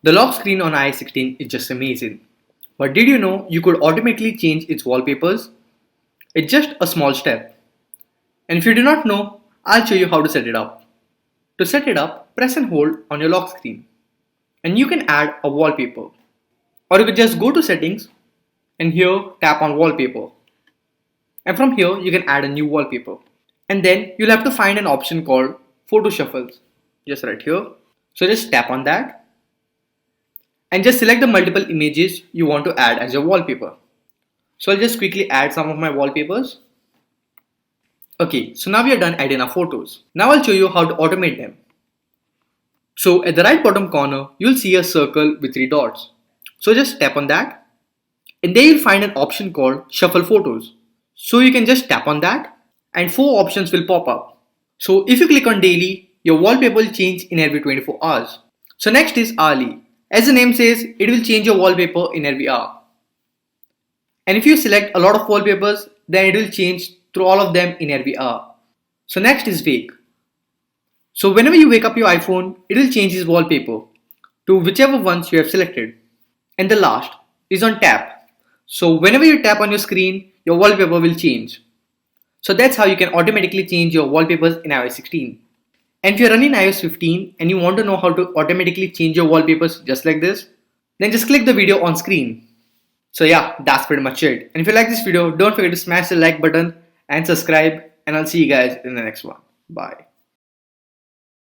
The lock screen on iOS 16 is just amazing. But did you know you could automatically change its wallpapers? It's just a small step. And if you do not know, I'll show you how to set it up. To set it up, press and hold on your lock screen. And you can add a wallpaper. Or you could just go to settings and here tap on wallpaper. And from here you can add a new wallpaper. And then you'll have to find an option called photo shuffles. Just right here. So just tap on that. And just select the multiple images you want to add as your wallpaper. So I'll just quickly add some of my wallpapers. Okay, so now we are done adding our photos. Now I'll show you how to automate them. So at the right bottom corner, you'll see a circle with 3 dots. So just tap on that. And there you'll find an option called Shuffle Photos. So you can just tap on that and 4 options will pop up. So if you click on daily, your wallpaper will change in every 24 hours. So next is hourly. As the name says, it will change your wallpaper in every hour. And if you select a lot of wallpapers, then it will change through all of them in every hour. So next is wake. So whenever you wake up your iPhone, it will change its wallpaper to whichever ones you have selected. And the last is on tap. So whenever you tap on your screen, your wallpaper will change. So that's how you can automatically change your wallpapers in iOS 16. And if you're running iOS 15 and you want to know how to automatically change your wallpapers just like this, then just click the video on screen. So yeah, that's pretty much it. And if you like this video, don't forget to smash the like button and subscribe, and I'll see you guys in the next one. Bye.